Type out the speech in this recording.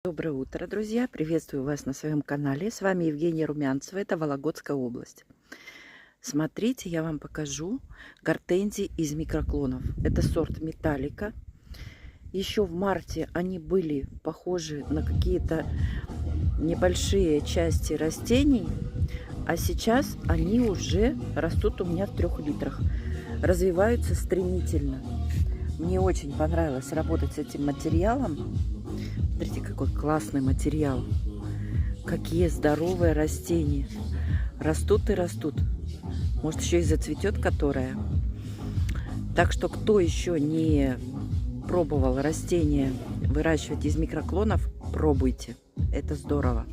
Доброе утро, друзья! Приветствую вас на своем канале. С вами Евгения Румянцева, это Вологодская область. Смотрите, я вам покажу гортензии из микроклонов. Это сорт Металлика. Еще в марте они были похожи на какие-то небольшие части растений, а сейчас они уже растут у меня в 3 литрах. Развиваются стремительно. Мне очень понравилось работать с этим материалом. Смотрите, какой классный материал. Какие здоровые растения. Растут и растут. Может, еще и зацветет которая. Так что, кто еще не пробовал растения выращивать из микроклонов, пробуйте. Это здорово.